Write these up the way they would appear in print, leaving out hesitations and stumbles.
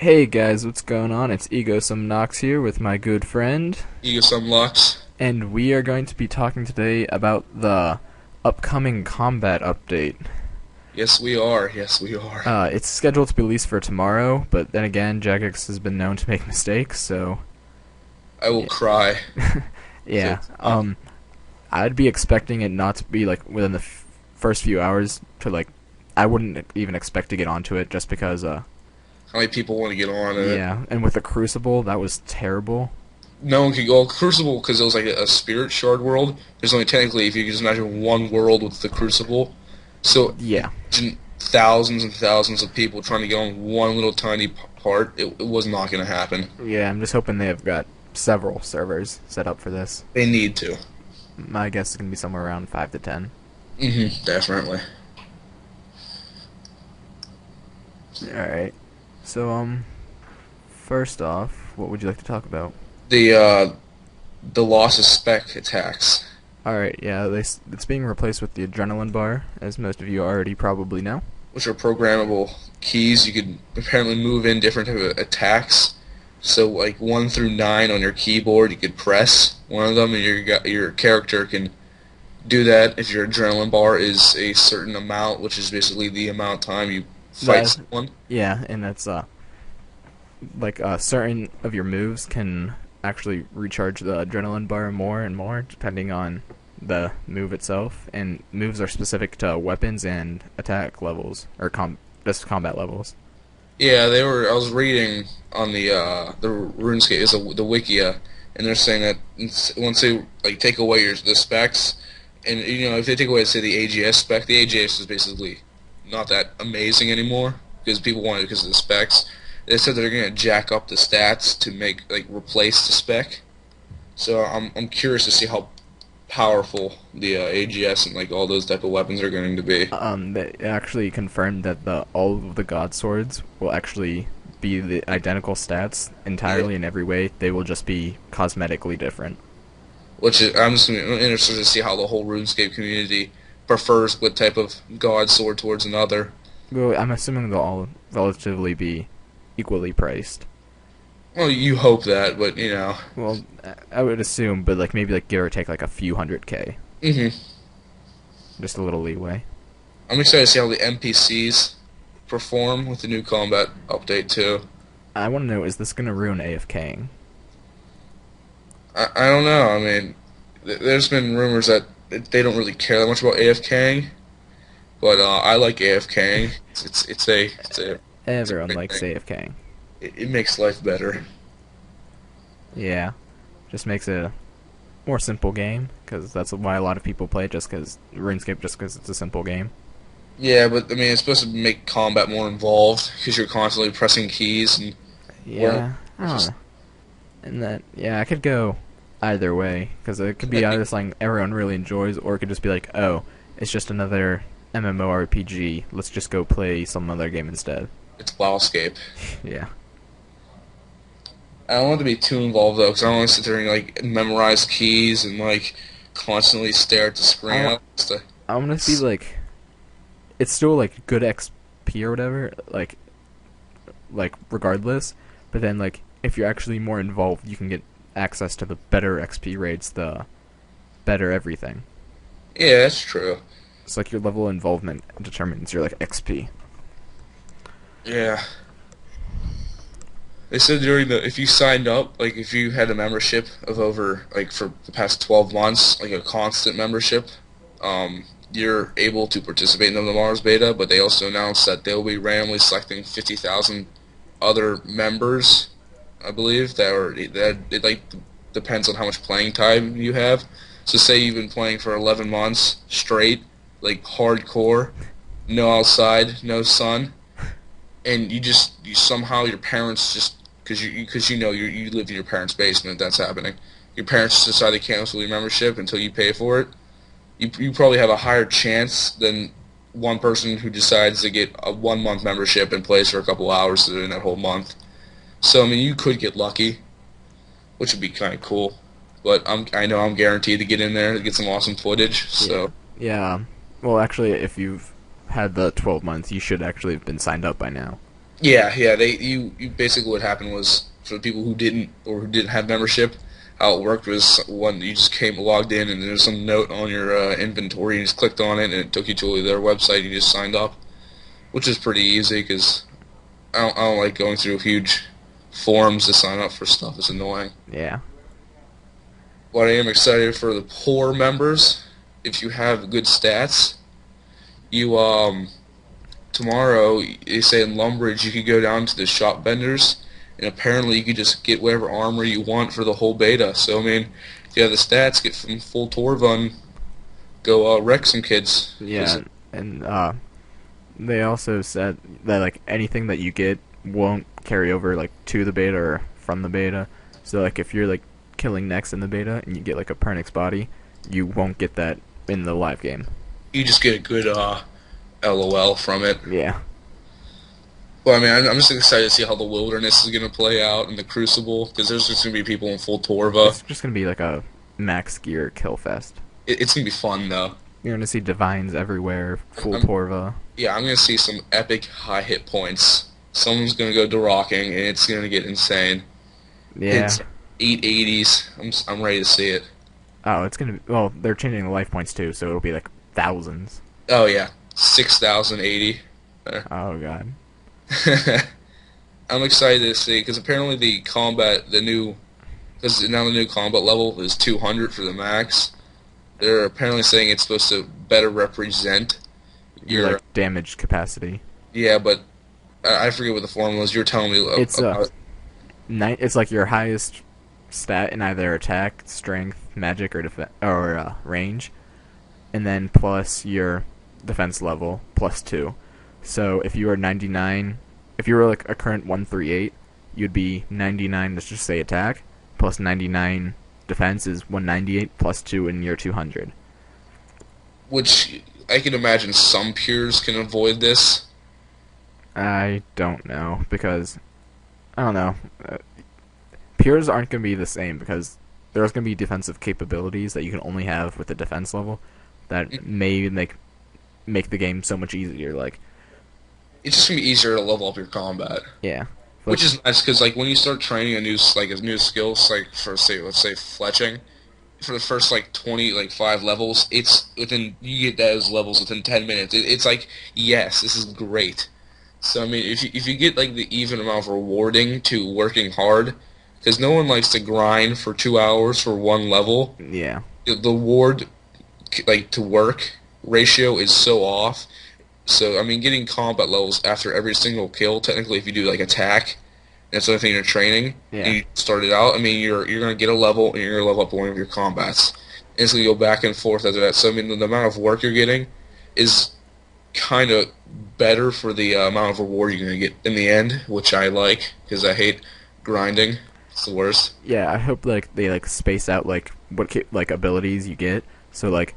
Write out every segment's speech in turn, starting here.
Hey guys, what's going on? It's Ego Some Nox here with my good friend, You get some Lux. and we are going to be talking today about the upcoming combat update. Yes, we are. Yes, we are. It's scheduled to be released for tomorrow, but then again, Jagex has been known to make mistakes, so I will yeah. cry. Yeah. If it's I'd be expecting it not to be like within the first few hours to like. I wouldn't even expect to get onto it just because, how many people want to get on it? yeah. And with the Crucible, that was terrible. No one could go Crucible because it was like a spirit shard world. There's only technically, if you can just imagine, one world with the Crucible. So Yeah. imagine thousands and thousands of people trying to get on one little tiny part. It was not going to happen. Yeah, I'm just hoping they have got several servers set up for this. They need to. My guess is going to be somewhere around 5 to 10. Definitely. Alright. So, first off, what would you like to talk about? The loss of spec attacks, Alright, yeah, it's being replaced with the Adrenaline Bar, as most of you already probably know. which are programmable keys. You could apparently move in different type of attacks. So like 1 through 9 on your keyboard, you could press one of them, and your character can do that if your adrenaline bar is a certain amount, which is basically the amount of time you fight That, someone. yeah, and that's, certain of your moves can actually recharge the Adrenaline Bar more and more, depending on the move itself, and moves are specific to weapons and attack levels, or just combat levels. Yeah, they were. I was reading on the RuneScape is the Wikia, and they're saying that once they like take away the specs, and if they take away say the AGS spec, the AGS is basically not that amazing anymore because people want it because of the specs. They said they're gonna jack up the stats to make replace the spec. So I'm curious to see how powerful the AGS and all those type of weapons are going to be. They actually confirmed that all of the God Swords will actually be the identical stats entirely Yeah. in every way. They will just be cosmetically different. I'm just interested to see how the whole RuneScape community prefers what type of God sword towards another. Well, I'm assuming they'll all relatively be equally priced. Well, you hope that, but Well, I would assume, but maybe give or take a few hundred K, hmm just a little leeway. I'm excited to see how the NPCs perform with the new combat update too. I want to know, is this gonna ruin AFKing? I don't know. I mean, there's been rumors that they don't really care that much about AFKing, but I like AFKing. It's a Everyone great likes thing. AFKing. It makes life better. Yeah, just makes it a more simple game, because that's why a lot of people play it, just because RuneScape, just because it's a simple game. Yeah, but I mean, it's supposed to make combat more involved because you're constantly pressing keys and Yeah, I don't just know. And that, yeah, I could go either way, because it could be either something everyone really enjoys, or it could just be like, oh, it's just another MMORPG, let's just go play some other game instead. it's WoWscape. Yeah. I don't want to be too involved though, because I don't want to sit there and memorize keys and constantly stare at the screen. I, I'm gonna be it's still good XP or whatever, regardless, but then if you're actually more involved, you can get access to the better XP rates, the better everything. Yeah, that's true. It's your level of involvement determines your XP. Yeah. They said if you signed up, if you had a membership of over, for the past 12 months, a constant membership, you're able to participate in the Mars beta, but they also announced that they'll be randomly selecting 50,000 other members, I believe, that it depends on how much playing time you have. So say you've been playing for 11 months straight, hardcore, no outside, no sun, and you somehow your parents just because you live in your parents' basement, that's happening. Your parents decide they cancel your membership until you pay for it. You probably have a higher chance than one person who decides to get a 1 month membership and plays for a couple hours during that whole month. So I mean, you could get lucky, which would be kind of cool. But I know I'm guaranteed to get in there to get some awesome footage. So Yeah. Well, actually, if you've had the 12 months, you should actually have been signed up by now. Yeah. You basically what happened was for the people who didn't have membership, how it worked was when you just came logged in and there's some note on your inventory. You just clicked on it and it took you to their website. You just signed up, which is pretty easy because I don't like going through huge forums to sign up for stuff. It's annoying. Yeah. But I am excited for the poor members. If you have good stats, you tomorrow they say in Lumbridge you could go down to the shop vendors and apparently you could just get whatever armor you want for the whole beta. So I mean, if you have the stats, get from full Torva and go wreck some kids. Yeah, and they also said that like anything that you get won't carry over like to the beta or from the beta. So like if you're like killing next in the beta and you get like a Pernix body, you won't get that in the live game. You just get a good LOL from it. Yeah. Well, I mean, I'm just excited to see how the Wilderness is going to play out in the Crucible, because there's just going to be people in full Torva. It's just gonna be like a max gear kill fest. It's going to be fun, though. You're gonna see divines everywhere, full Torva. Yeah, I'm going to see some epic high hit points. Someone's going to go Dorocking, and it's going to get insane. Yeah. It's 880s. I'm ready to see it. Oh, it's gonna be, well, they're changing the life points too, so it'll be like thousands. Oh, yeah. 6,080. Oh god. I'm excited to see, because apparently because now the new combat level is 200 for the max. They're apparently saying it's supposed to better represent Your your, like damage capacity. yeah, but I forget what the formula is. You're telling me It's about. it's like your highest stat in either attack, strength, magic, or range, and then plus your defense level plus 2. So if you are 99, if you were like a current 138, you'd be 99. Let's just say attack plus 99 defense is 198 plus 2 in your 200. Which I can imagine some pures can avoid this. I don't know because I don't know. Pures aren't going to be the same because there's going to be defensive capabilities that you can only have with the defense level that may make the game so much easier. Like, It's just gonna be easier to level up your combat, yeah, which is nice because like when you start training a new skills like for let's say fletching, for the first like 5 levels, it's within you get those levels within 10 minutes. It's like yes, this is great. So I mean, if you get like the even amount of rewarding to working hard, because no one likes to grind for 2 hours for one level. yeah, The reward like to work ratio is so off. So I mean, getting combat levels after every single kill, technically, if you do like attack, that's the only thing you're training. Yeah. And you start it out. I mean, you're gonna get a level, and you're gonna level up one of your combats. And it's gonna go back and forth after that. So I mean, the amount of work you're getting is kind of better for the amount of reward you're gonna get in the end, which I like because I hate grinding. It's the worst. yeah. I hope like they like space out like like abilities you get. So like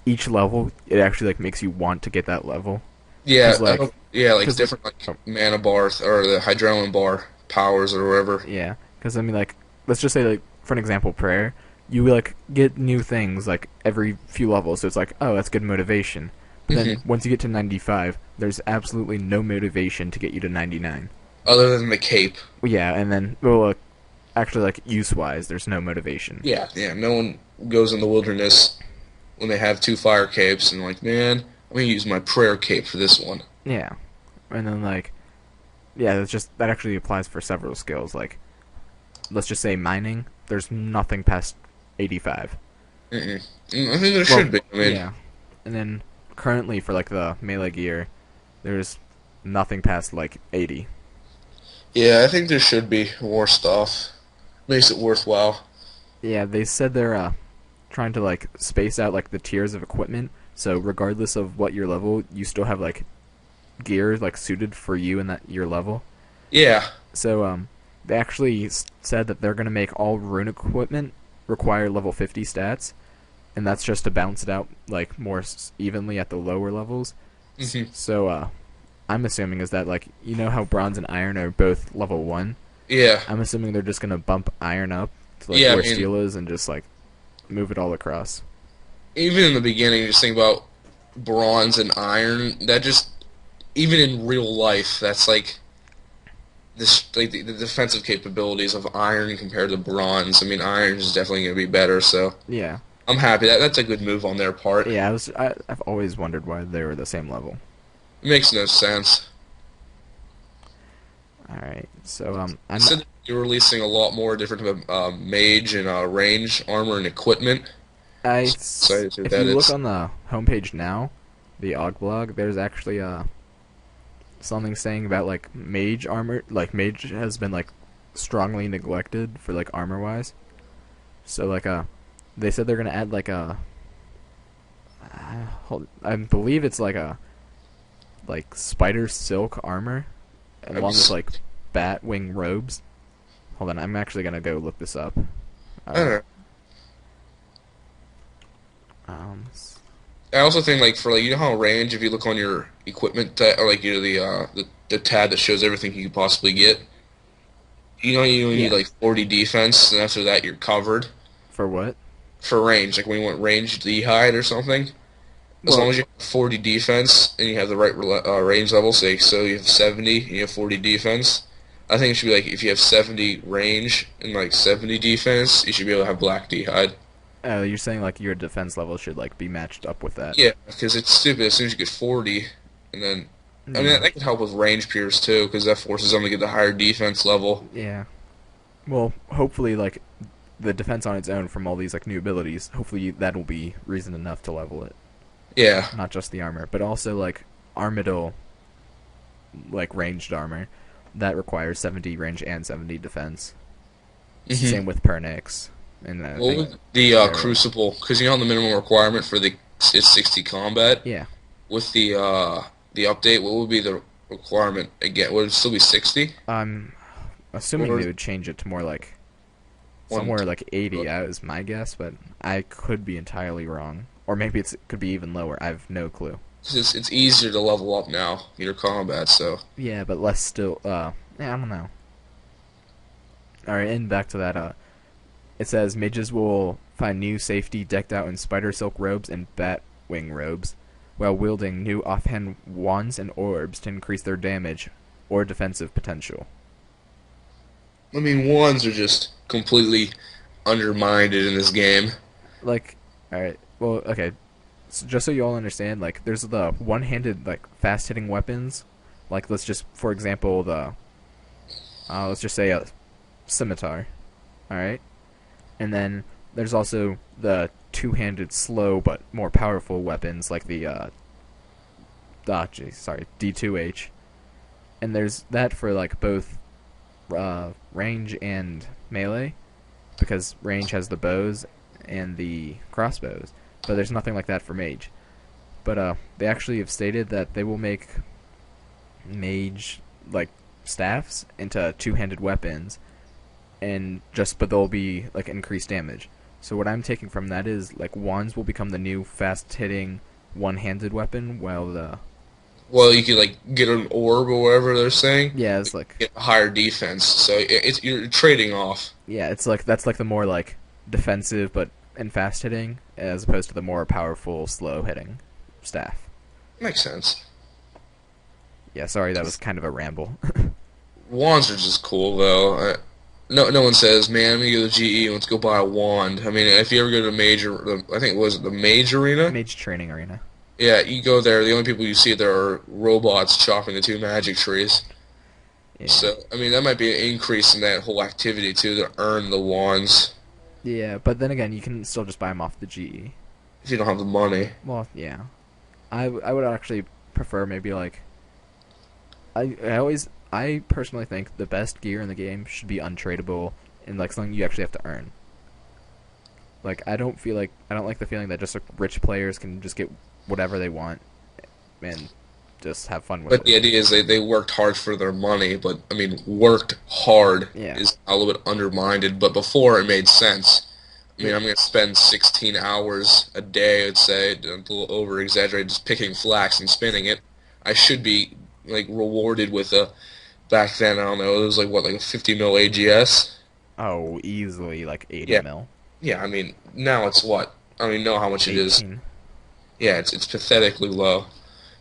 each level, it actually like makes you want to get that level. Yeah, 'Cause, like- like different like mana bar or the hydrolin bar powers or whatever. Yeah, because I mean, like, let's just say, like, for an example, prayer, you like get new things like every few levels, so it's like, oh, that's good motivation. But then once you get to 95, there's absolutely no motivation to get you to 99. Other than the cape. Well, yeah, and then actually, like use-wise, there's no motivation. Yeah. No one goes in the wilderness when they have 2 fire capes and like, man, I'm gonna use my prayer cape for this one. Yeah, and then like, yeah, that actually applies for several skills. Like, let's just say mining. There's nothing past 85. I think there should be. I mean, yeah, and then currently for like the melee gear, there's nothing past like 80. yeah, I think there should be more stuff. Makes it worthwhile. Yeah, they said they're trying to like space out like the tiers of equipment, so regardless of what your level, you still have like gear like suited for you in that your level. Yeah. So they actually said that they're gonna make all rune equipment require level 50 stats, and that's just to balance it out like more evenly at the lower levels. Mhm. So I'm assuming is that like you know how bronze and iron are both level 1. Yeah. I'm assuming they're just gonna bump iron up to like Yeah, I where mean- steel is and just like move it all across. Even in the beginning, just think about bronze and iron. That just, even in real life, that's like this like the defensive capabilities of iron compared to bronze. I mean, iron is definitely going to be better. So Yeah. I'm happy that's a good move on their part. Yeah, I've always wondered why they were the same level. It makes no sense. All right. So They I'm said that you're releasing a lot more different mage and range armor and equipment. Excited to see what if that you look is. on the homepage now, the Og blog, there's actually something saying about like mage armor, like mage has been like strongly neglected for like armor wise. So like they said they're gonna add like I believe it's like a like spider silk armor, along with like bat wing robes. Hold on, I'm actually gonna go look this up. I don't know. Um, I also think like for like you know how range if you look on your equipment tab, or like you know the tab that shows everything you could possibly get. You know you only Yeah. need like 40 defense, and after that you're covered for what? for range. Like when you want range hide or something, as long Well, as you have 40 defense and you have the right range level, say so you have 70 and you have 40 defense. I think it should be like if you have 70 range and like 70 defense, you should be able to have black hide. you're saying like your defense level should like be matched up with that. Yeah, because it's stupid. As soon as you get 40, and then I mean Yeah. that could help with range peers too, because that forces them to get the higher defense level. Yeah. Well, hopefully, like the defense on its own from all these like new abilities, hopefully that will be reason enough to level it. Yeah, Not just the armor, but also like Armadyl, like ranged armor, that requires 70 range and 70 defense. Same with Pernix, and I What think would the Terra. Crucible? Because you know the minimum requirement for the it's 60 combat. Yeah. With the update, what would be the requirement again? Would it still be 60? I'm assuming Or they would change it to more like one? somewhere like 80. That is my guess, but I could be entirely wrong, or maybe it could be even lower. I have no clue. 'Cause it's easier to level up now your combat. So Yeah, but less still. Yeah, I don't know. All right, and back to that. It says mages will find new safety decked out in spider silk robes and bat wing robes, while wielding new offhand wands and orbs to increase their damage or defensive potential. I mean, wands are just completely undermined in this game. Like, all right, well, okay. So just so you all understand, like, there's the one-handed, like, fast-hitting weapons. Like, let's just, for example, let's just say a scimitar. All right. And then there's also the two-handed, slow but more powerful weapons like the D2H. And there's that for like both range and melee, because range has the bows and the crossbows, but there's nothing like that for mage. But they actually have stated that they will make mage like staffs into two-handed weapons, and but they'll be like increased damage. So what I'm taking from that is like wands will become the new fast-hitting one-handed weapon, while the Well, you could like get an orb or whatever they're saying. yeah, it's like Get higher defense, so you're trading off. yeah, it's like that's like the more like defensive but and fast-hitting, as opposed to the more powerful slow-hitting staff. Makes sense. Yeah, sorry, that was kind of a ramble. Wands are just cool though. No one says, "Man, I'm gonna go to GE. Let's go buy a wand." I mean, if you ever go to I think it was the Mage Arena. Mage training arena. Yeah, you go there. The only people you see there are robots chopping the two magic trees. Yeah. So, I mean, that might be an increase in that whole activity too to earn the wands Yeah, but then again, you can still just buy them off the GE. if you don't have the money. Well, yeah. I would actually prefer maybe like I personally think the best gear in the game should be untradeable and like something you actually have to earn. Like I don't like the feeling that just like, rich players can just get whatever they want and just have fun with But it. the idea is they worked hard for their money, but I mean, worked hard Yeah. is a little bit undermined. But before it made sense. I mean, I'm going to spend 16 hours a day, I'd say, a little over exaggerated, just picking flax and spinning it. I should be like rewarded with back then, I don't know, it was like what, like a 50 mil AGS? Oh, easily like 80 Yeah. mil. Yeah, I mean, now it's what? I don't even know how much it is. 18. Yeah, it's pathetically low.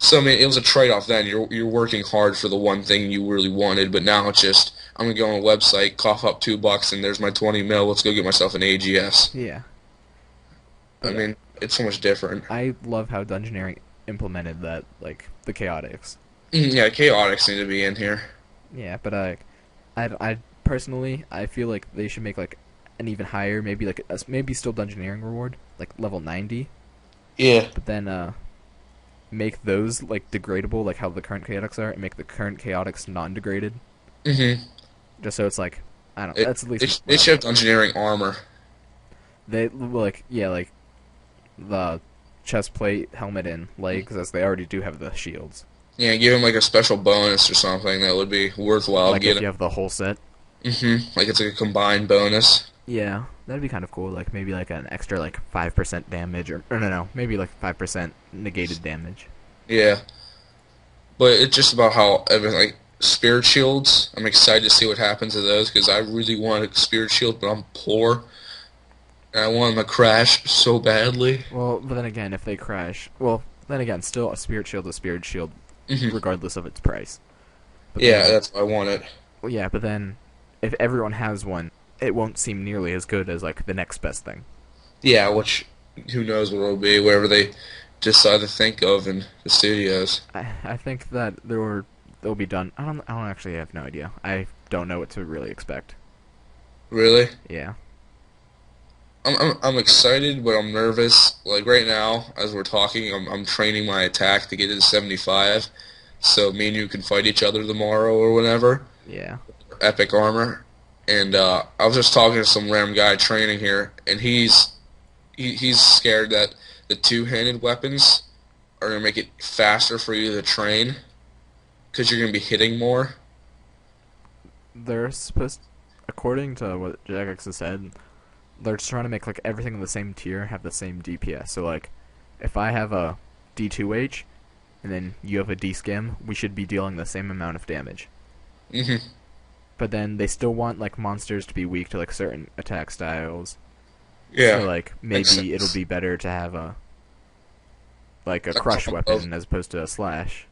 So I mean, it was a trade-off then. You're working hard for the one thing you really wanted, but now it's just I'm gonna go on a website, cough up $2, and there's my 20 mil. Let's go get myself an AGS. Yeah, I but mean, it's so much different. I love how Dungeoneering implemented that, like the chaotics. Yeah, chaotics need to be in here. Yeah, but I personally, I feel like they should make like an even higher, maybe like maybe still Dungeoneering reward, like level 90, Yeah. but then make those like degradable, like how the current chaotics are, and make the current chaotics non-degraded, Mm-hmm. just so it's like I don't. It, That's at least they should have engineering armor. they like yeah like the chest plate, helmet, and legs, as they already do have the shields. Yeah, give him like a special bonus or something that would be worthwhile Like if getting. you have the whole set. Like it's like a combined bonus. Yeah, that'd be kind of cool. Like maybe like an extra like 5% damage, or no, maybe like 5% negated damage. Yeah, but it's just about how everything like spirit shields. I'm excited to see what happens to those because I really want a spirit shield, but I'm poor and I want them to crash so badly. Well, but then again, if they crash, well, then again, still a spirit shield, Mhm. regardless of its price. But Yeah, then, that's why I want it. well, yeah, but then if everyone has one, it won't seem nearly as good as like the next best thing. Yeah, which who knows what it'll be, whatever they decide to think of in the studios. I think that they'll be done. I don't actually have no idea. I don't know what to really expect. Really? Yeah. I'm excited, but I'm nervous. Like right now, as we're talking, I'm training my attack to get to 75, so me and you can fight each other tomorrow or whenever. Yeah. Epic armor, and I was just talking to some random guy training here, and he's scared that the two-handed weapons are gonna make it faster for you to train, because you're gonna be hitting more. They're supposed, according to what Jagex has said, they're just trying to make like everything in the same tier have the same DPS. So like, if I have a D2H, and then you have a D-Skim, we should be dealing the same amount of damage. Hmm. But then they still want like monsters to be weak to like certain attack styles. Yeah. So like Makes sense. maybe it'll be better to have a like a Like crush of- weapon as opposed to a slash.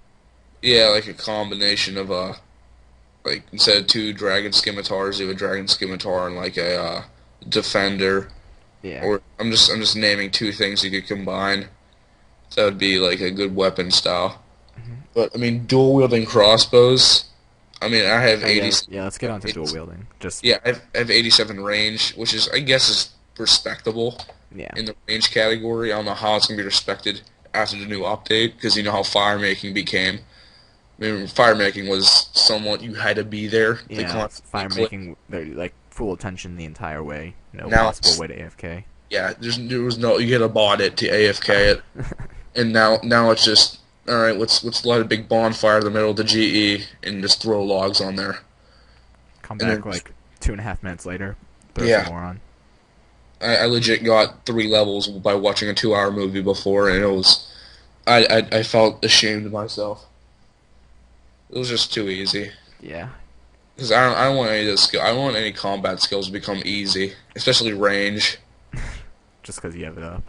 Yeah, like a combination of like instead of two dragon scimitars, you have a dragon scimitar and like a defender. Yeah. Or I'm just naming two things you could combine. That would be like a good weapon style. But I mean, dual wielding crossbows. I mean, I have Oh, 80. yeah, let's get on to dual wielding. Just Yeah, I have 87 range, which is I guess is respectable yeah. in the range category. I don't know how it's gonna be respected after the new update because you know how fire making became. I mean, fire making was somewhat you had to be there. to Yeah, constantly fire click. making like full attention the entire way. No Now possible it's- way to AFK. Yeah, there was no you had to bot it to AFK it, and now it's just all right. Let's light a big bonfire in the middle of the GE and just throw logs on there. Come And back then- like 2.5 minutes later. Throw Yeah. some more on. I legit got 3 levels by watching a 2-hour movie before, and it was I felt ashamed of myself. It was just too easy. Yeah. Because I don't want any of the skill. I don't want any combat skills to become easy, especially range. Just because you have it up.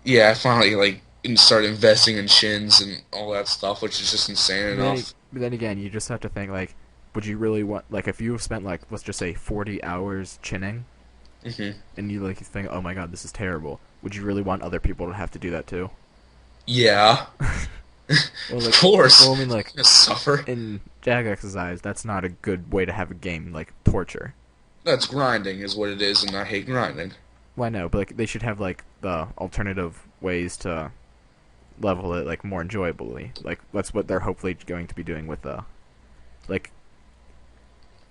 Yeah, I finally like start investing in shins and all that stuff, which is just insane enough. But then again, you just have to think like, would you really want like if you spent like let's just say 40 hours chinning, Hmm. and you like think, oh my god, this is terrible. Would you really want other people to have to do that too? Yeah, Well, of like, course. Well, I mean, like Gonna suffer. in Jagex's eyes, that's not a good way to have a game like torture. That's grinding, is what it is, and I hate grinding. Well, I know, but like they should have like the alternative ways to level it like more enjoyably. Like that's what they're hopefully going to be doing with the like.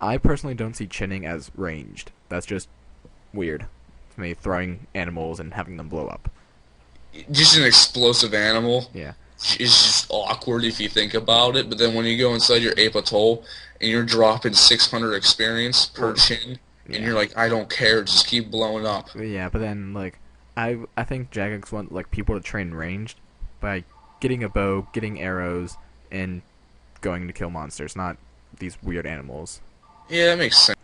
I personally don't see chinning as ranged. That's just weird to me. Throwing animals and having them blow up. Just an explosive animal. Yeah. Is just awkward if you think about it. But then when you go inside your ape atoll and you're dropping 600 experience per chin, and Yeah. you're like, I don't care, just keep blowing up. Yeah, but then like I think Jagex want like people to train ranged by getting a bow, getting arrows, and going to kill monsters, not these weird animals. Yeah, that makes sense.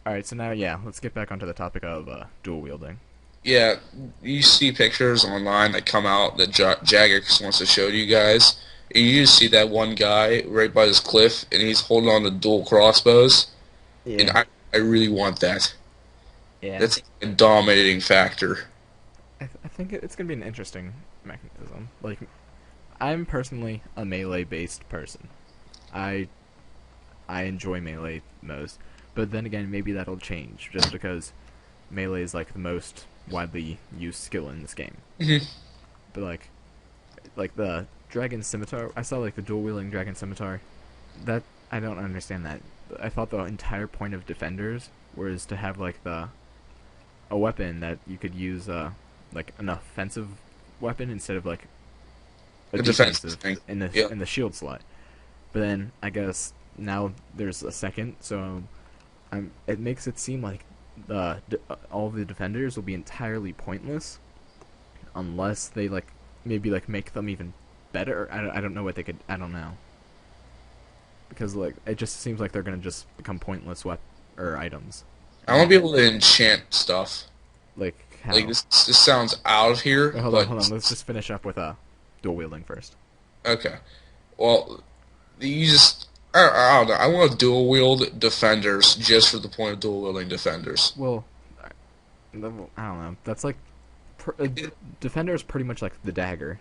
Alright, so now, yeah, let's get back onto the topic of dual wielding. Yeah, you see pictures online that come out that Jagex wants to show to you guys, and you just see that one guy right by this cliff, and he's holding on to dual crossbows, and I really want that. Yeah. That's a dominating factor. I think it's gonna be an interesting mechanism. Like, I'm personally a melee-based person. I I enjoy melee most, but then again, maybe that'll change just because melee is like the most widely used skill in this game. Mhm. But like the dragon scimitar, I saw like the dual wielding dragon scimitar. That I don't understand that. I thought the entire point of defenders was to have like a weapon that you could use like an offensive weapon instead of like a The defense defensive thing. in the Yeah. shield slot. But then I guess now there's a second, so it makes it seem like all of the defenders will be entirely pointless unless they like maybe like make them even better. I don't know what they could. I don't know, because like it just seems like they're gonna just become pointless or items. I want to be able to enchant stuff. Like how? Like this sounds out of here, Wait, hold but on, hold on. Let's just finish up with dual wielding first. okay. Well, you just I don't know. I want to dual wield defenders just for the point of dual wielding defenders. Well, I don't know. That's like defender is pretty much like the dagger.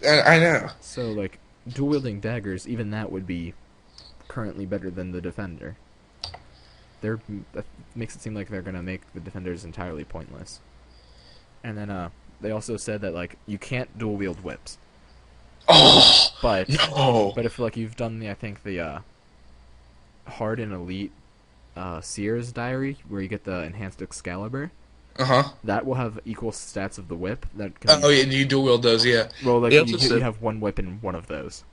I know. So like dual wielding daggers, even that would be currently better than the defender. That makes it seem like they're gonna make the defenders entirely pointless. And then they also said that like you can't dual wield whips, Oh but no! if like you've done I think the hard and elite Seer's diary where you get the enhanced Excalibur, Uh-huh. that will have equal stats of the whip. That can Oh yeah, you dual wield those, yeah. well like They you also said- have one whip in one of those.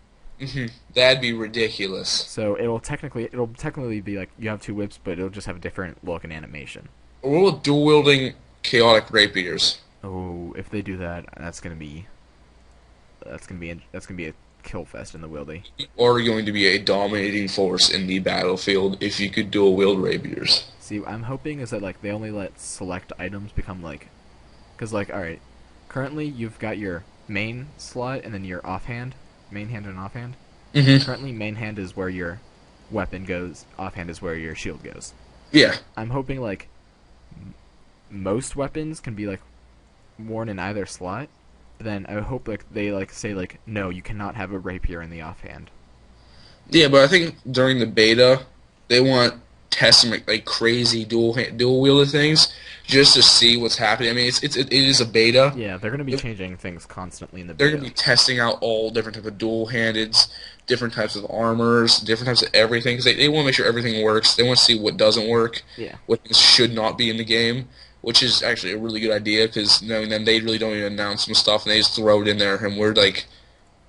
That'd be ridiculous. So it'll technically be like you have two whips, but it'll just have a different look and animation. What with dual wielding chaotic rapiers? Oh, if they do that, that's gonna be a kill fest in the wildy. You are going to be a dominating force in the battlefield if you could dual wield rapiers. See, I'm hoping is that like they only let select items become like, because like all right, currently you've got your main slot and then your offhand, main hand and offhand. Mm-hmm. Currently, main hand is where your weapon goes. Offhand is where your shield goes. Yeah. I'm hoping like most weapons can be like worn in either slot. But then I hope like they like say like no, you cannot have a rapier in the offhand. Yeah, but I think during the beta, they want tests like crazy dual wielded things just to see what's happening. I mean, it is a beta. Yeah, they're gonna be changing things constantly in the They're beta. going to be testing out all different types of dual-handeds, different types of armors, different types of everything, because they want to make sure everything works. They want to see what doesn't work, Yeah. what things should not be in the game, which is actually a really good idea, because knowing them, they really don't even announce some stuff, and they just throw it in there, and we're like,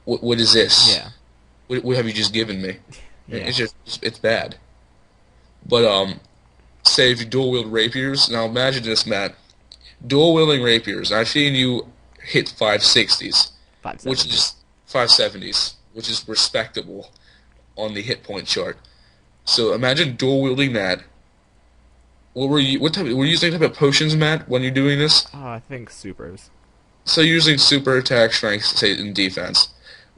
what is this? Yeah. What have you just given me? Yeah. It's bad. But, say if you dual-wield rapiers, now imagine this, Matt. Dual-wielding rapiers, I've seen you hit 560s. 570. Which is 570s, which is respectable on the hit point chart. So imagine dual wielding that. Were you using type of potions, Matt, when you're doing this? Oh, I think supers. So you're using super attack, strength, say in defense,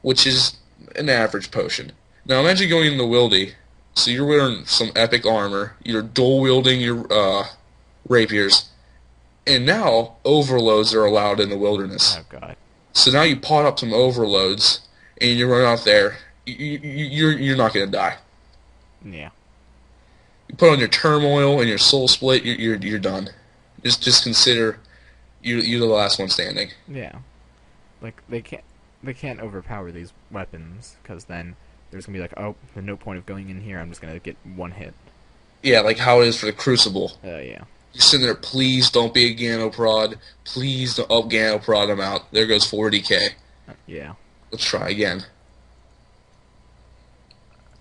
which is an average potion. Now imagine going in the wildy. So you're wearing some epic armor. You're dual wielding your rapiers, and now overloads are allowed in the wilderness. Oh god. So now you pot up some overloads, and you run out there. You're not gonna die. Yeah. You put on your turmoil and your soul split. You're done. Just consider you're the last one standing. Yeah. Like they can't overpower these weapons because then there's gonna be like, oh, there's no point of going in here. I'm just gonna get one hit. Yeah, like how it is for the Crucible. Yeah. You're sitting there. Please don't be a Ganoprod. Please don't. Oh, Ganoprod, I'm out. There goes 40k. Yeah. Let's try again.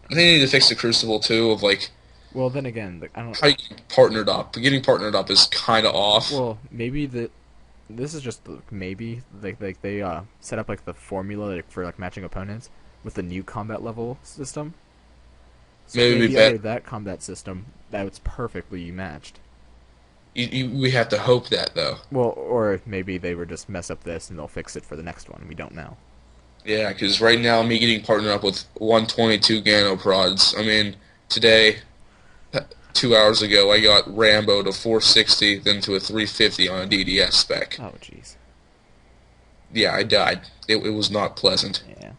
I think they need to fix the Crucible too. Of like Well, then again, I don't. how you get partnered up. But getting partnered up is kind of off. Well, maybe this is just maybe they set up like the formula like, for like matching opponents with the new combat level system. So Maybe under that combat system, that's perfectly matched. We have to hope that though. Well, or maybe they were just mess up this and they'll fix it for the next one. We don't know. Yeah, because right now me getting partnered up with 122 Ganoprods. I mean, today, 2 hours ago, I got Rambo to 460, then to a 350 on a DDS spec. Oh, jeez. Yeah, I died. It was not pleasant. Yeah.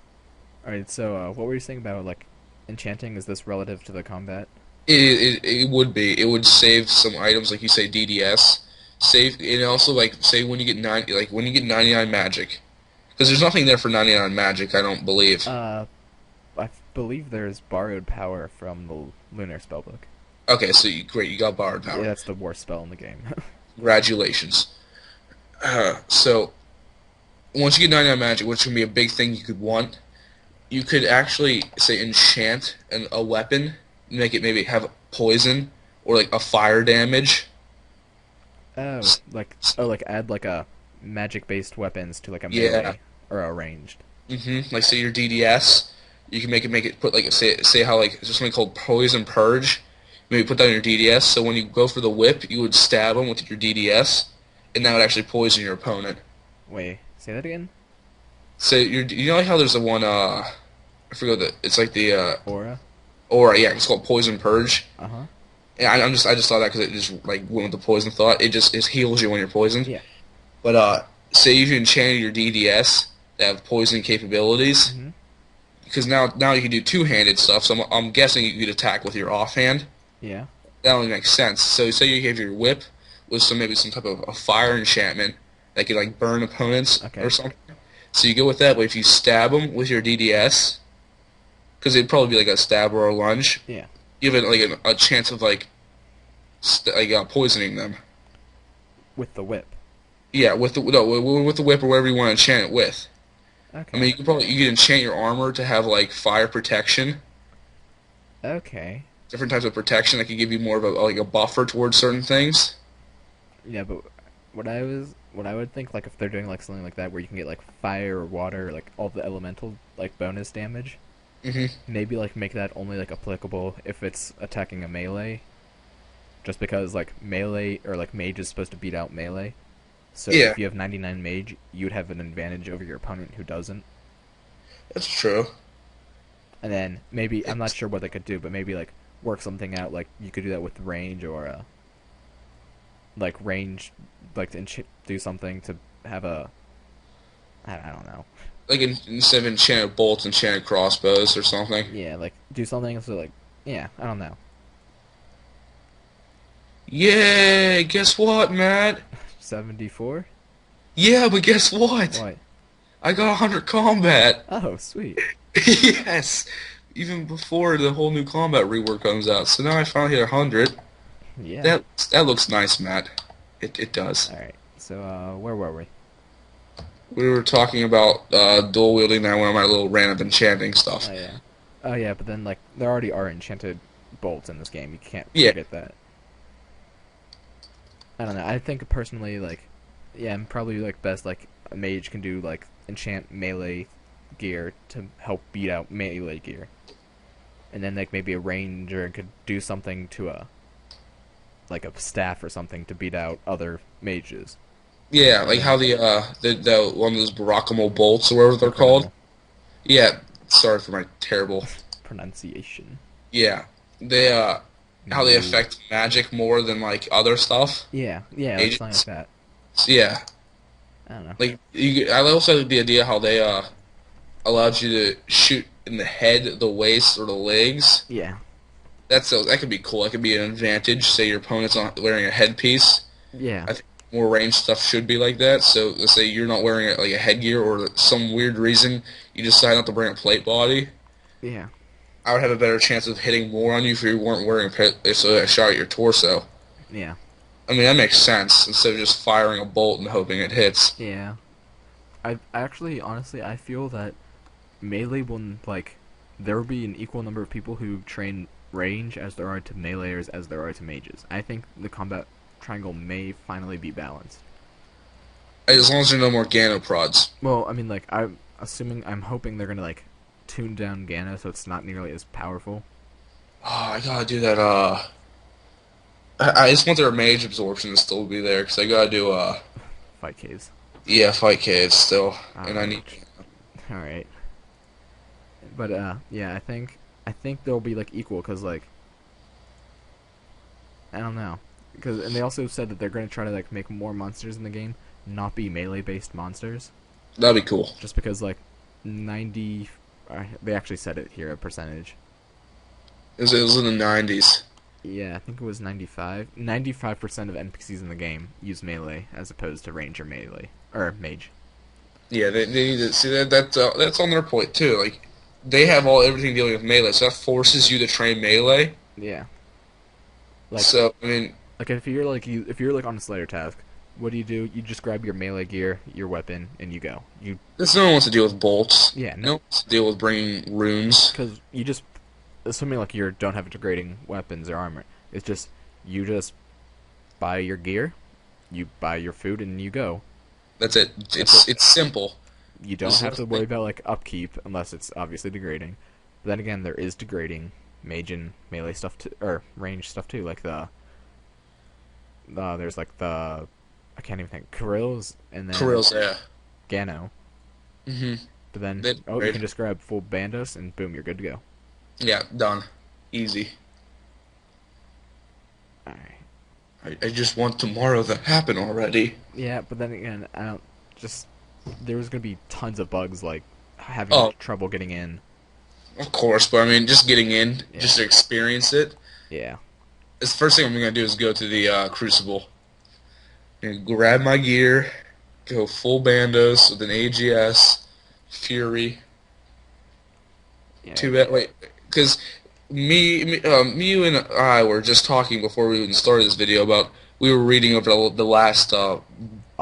All right. So, what were you saying about like enchanting? Is this relative to the combat? It would be. It would save some items, like you say, DDS. Save, and also like say when you get 99 magic, because there's nothing there for 99 magic. I don't believe. I believe there's borrowed power from the Lunar Spellbook. Okay, so great, you got borrowed Yeah, power. that's the worst spell in the game. Congratulations. So once you get 99 magic, which can be a big thing you could want, you could actually say enchant a weapon, make it maybe have poison or like a fire damage. Oh, like add like a magic-based weapons to like a Yeah. melee or a ranged. Like say your DDS, you can make it put like say how like there's something called poison purge. Maybe put that on your DDS, so when you go for the whip, you would stab them with your DDS, and that would actually poison your opponent. Wait, say that again. So you know like how there's the one I forgot that it's like the Aura. aura, yeah, it's called poison purge. Uh huh. Yeah, I just thought that because it just like went with the poison thought. It heals you when you're poisoned. Yeah. But say you enchanted your DDS that have poison capabilities, Mhm. because now you can do two-handed stuff. So I'm guessing you could attack with your offhand. Yeah. That only makes sense. So say you have your whip with maybe some type of a fire enchantment that could like burn opponents Okay. or something. So you go with that, but if you stab them with your DDS, because it'd probably be like a stab or a lunge, Yeah. you have like a chance of like poisoning them. With the whip. Yeah, with the with the whip or whatever you want to enchant it with. Okay. I mean, you could enchant your armor to have like fire protection, Okay. different types of protection that could give you more of a buffer towards certain things. Yeah, but what I would think like if they're doing like something like that where you can get like fire or water, like all the elemental like bonus damage, hmm maybe like make that only like applicable if it's attacking a melee. Just because like melee or like mage is supposed to beat out melee. So Yeah. if you have 99 mage, you'd have an advantage over your opponent who doesn't. That's true. And then maybe I'm not sure what they could do, but maybe like work something out. Like you could do that with range or like range, like to do something to have a. I don't know. Like instead of enchanted bolts, enchanted crossbows or something. Yeah, like do something so like yeah, I don't know. Yeah, guess what, Matt? 74. Yeah, but guess what? What? I got 100 combat. Oh, sweet. Yes, even before the whole new combat rework comes out. So now I finally hit 100. Yeah. That looks nice, Matt. It does. All right. So where were we? We were talking about dual wielding. That went on my little rant of enchanting stuff. Oh yeah. Oh yeah, but then like there already are enchanted bolts in this game. You can't Yeah. forget that. I don't know. I think personally, like, yeah, I'm probably like best like a mage can do like enchant melee gear to help beat out melee gear, and then like maybe a ranger could do something to a like a staff or something to beat out other mages. Yeah, like how the one of those Barackamo bolts or whatever they're called. Yeah, sorry for my terrible. Pronunciation. Yeah, they how they No. affect magic more than like other stuff. Yeah, yeah, like something like that. So, yeah, I don't know. like I also like the idea how they allowed you to shoot in the head, the waist, or the legs. Yeah, That could be cool. That could be an advantage. Say your opponent's not wearing a headpiece. yeah, I think more ranged stuff should be like that. So let's say you're not wearing like a headgear or some weird reason you decide not to bring a plate body. yeah, I would have a better chance of hitting more on you if you weren't wearing so I shot at your torso. yeah, I mean, that makes sense instead of just firing a bolt and hoping it hits. yeah. I actually, honestly, I feel that melee will like there will be an equal number of people who train range as there are to meleeers as there are to mages. I think the combat triangle may finally be balanced. As long as there are no more Ganoprods. Well, I mean, like I'm hoping they're gonna like tune down Gana so it's not nearly as powerful. Oh, I gotta do that, I just want their mage absorption to still be there, because I gotta do, Fight caves. yeah, fight caves still. Ah, And I need... All right. But yeah, I think they'll be like equal because like I don't know because and they also said that they're gonna try to like make more monsters in the game not be melee based monsters That'd be cool. just because like 90 they actually said it here a percentage. It was in the 90s. Yeah, I think it was 95% of NPCs in the game use melee as opposed to range or melee or mage. Yeah, they need to see that's on their point too. Like they have everything dealing with melee, so that forces you to train melee. Yeah. Like So I mean, like if you're like on a Slayer task, what do? You just grab your melee gear, your weapon, and you go. no one wants to deal with bolts. Yeah, No one wants to deal with bringing runes. because you just assuming like you don't have degrading weapons or armor. It's just you just buy your gear, you buy your food, and you go. That's it. It's simple. You don't This is have to the worry thing. about like upkeep unless it's obviously degrading. But then again, there is degrading mage and melee stuff too, or range stuff too. Like there's like the I can't even think Kirill's and then Kirill's, yeah. Gano. hmm But then They you degrade. can just grab full Bandos and boom, you're good to go. Yeah, done. Easy. All right. I just want tomorrow to happen already. Yeah, but then again, I don't just there was gonna be tons of bugs like having Oh. trouble getting in. Of course, but I mean, just getting in, Yeah. just to experience it. Yeah. It's the first thing I'm gonna do is go to the Crucible and grab my gear, go full Bandos with an AGS, Fury. Yeah. Too bad. Wait, because you and I were just talking before we even started this video about we were reading over the last Og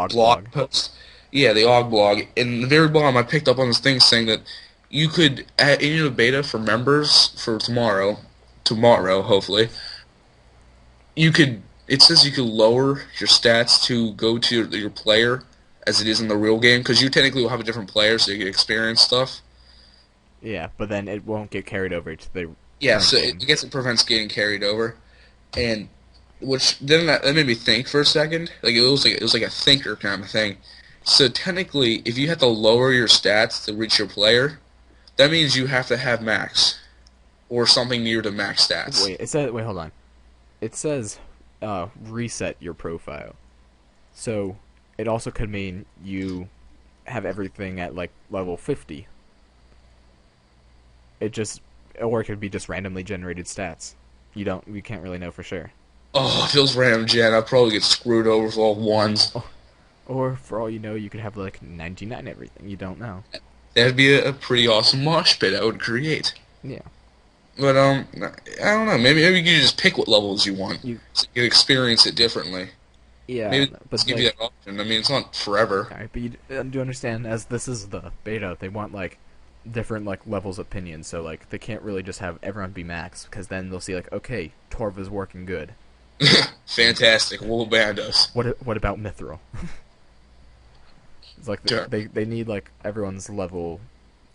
blog post. Yeah, the OG blog. In the very bottom, I picked up on this thing saying that you could, in the beta for members for tomorrow, hopefully, it says you could lower your stats to go to your player as it is in the real game, because you technically will have a different player, so you can experience stuff. Yeah, but then it won't get carried over to the Yeah, current so game. I guess it prevents getting carried over, and which then that made me think for a second. Like it was like a thinker kind of thing. So technically, if you have to lower your stats to reach your player, that means you have to have max, or something near to max stats. Wait, hold on. It says reset your profile. So it also could mean you have everything at like level 50. Or it could be just randomly generated stats. We can't really know for sure. Oh, if it was random gen, I'd probably get screwed over with all ones. Or for all you know, you could have like 99 everything. You don't know. That'd be a pretty awesome mosh pit I would create. Yeah. But I don't know. Maybe you could just pick what levels you want, You- so you can experience it differently. Yeah, Maybe but let's give like, you that option. I mean, it's not forever. alright, but you do understand as this is the beta, they want like different like levels of opinion. So like they can't really just have everyone be max because then they'll see like okay, Torva's working good. Fantastic. Wool Bandos. What about Mithril? It's like Sure. they need like everyone's level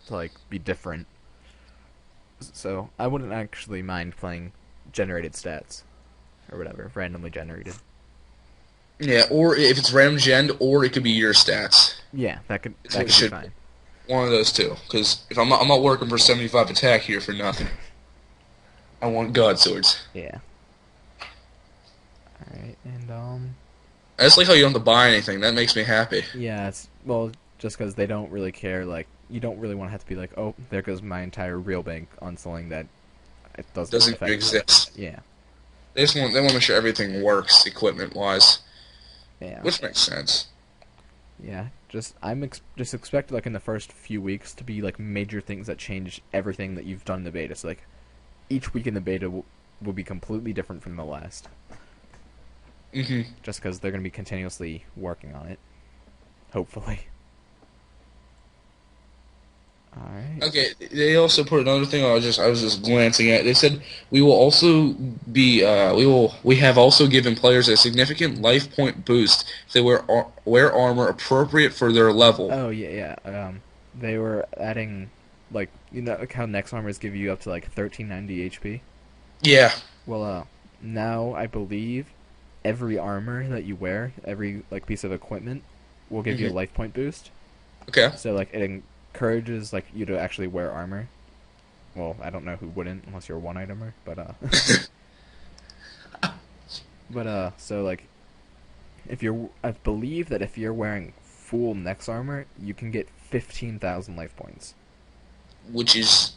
to like be different. So I wouldn't actually mind playing generated stats or whatever, randomly generated. Yeah, or if it's random gen, or it could be your stats. Yeah, that could It's that what could be should- fine. One of those two. Because if I'm not working for 75 attack here for nothing. I want God Swords. Yeah. All right, and I just like how you don't have to buy anything. That makes me happy. yeah, it's well just because they don't really care. Like you don't really want to have to be like, oh, there goes my entire real bank on something that it doesn't affect. exist. Yeah, They want to make sure everything works equipment wise, yeah. which makes sense. Yeah, just expect like in the first few weeks to be like major things that change everything that you've done in the beta. So like each week in the beta will be completely different from the last, hmm just because they're going to be continuously working on it. Hopefully. All right. Okay, they also put another thing I was just glancing at. They said we will also be we have also given players a significant life point boost if they wear armor appropriate for their level. Oh yeah, yeah. They were adding like like how Nex armors give you up to like 1390 HP. Yeah. Well, now I believe every armor that you wear, every like piece of equipment, will give you a Mhm. life point boost. Okay. So like encourages like you to actually wear armor. Well, I don't know who wouldn't unless you're a one itemer, but so like if you're, I believe that if you're wearing full Nex armor, you can get 15,000 life points. Which is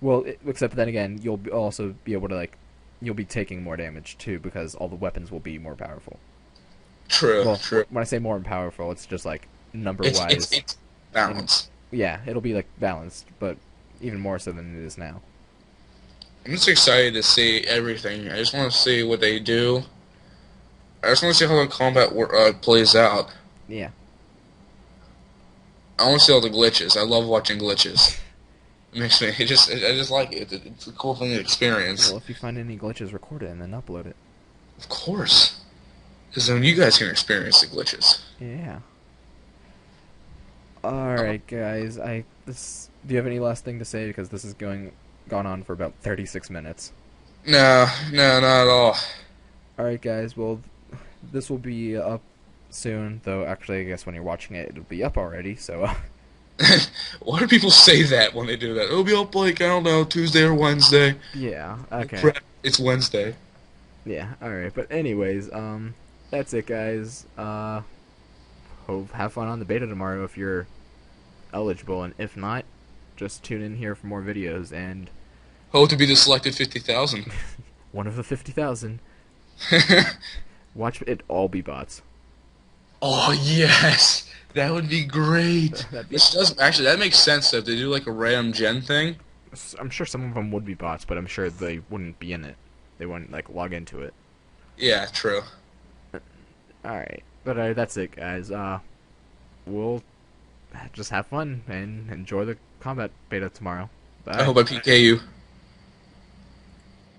Well, except then again, you'll also be able to like, you'll be taking more damage too because all the weapons will be more powerful. true. Well, True. when I say more powerful, it's just like number It's wise. it's balance. Yeah, it'll be like balanced, but even more so than it is now. I'm just excited to see everything. I just want to see what they do. I just want to see how the combat plays out. Yeah. I want to see all the glitches. I love watching glitches. It makes me. I just like it. It's a cool thing to experience. Well, if you find any glitches, record it and then upload it. Of course. Because then you guys can experience the glitches. Yeah. All right, guys. Do you have any last thing to say? Because this is gone on for about 36 minutes. No, not at all. All right, guys. Well, this will be up soon, though. Actually, I guess when you're watching it, it'll be up already. So. Why do people say that when they do that? It'll be up like, I don't know, Tuesday or Wednesday. Yeah. Okay. Crap, it's Wednesday. Yeah. All right. But anyways, that's it, guys. Hope have fun on the beta tomorrow if you're eligible, and if not, just tune in here for more videos and Hope to be the selected 50,000. one of the 50,000. Watch it all be bots. Oh, yes! That would be great! That'd be- This does, actually, that makes sense if they do like a random gen thing. I'm sure some of them would be bots, but I'm sure they wouldn't be in it. They wouldn't like log into it. Yeah, true. All right, but that's it, guys. We'll just have fun and enjoy the combat beta tomorrow. Bye. I hope I PK you.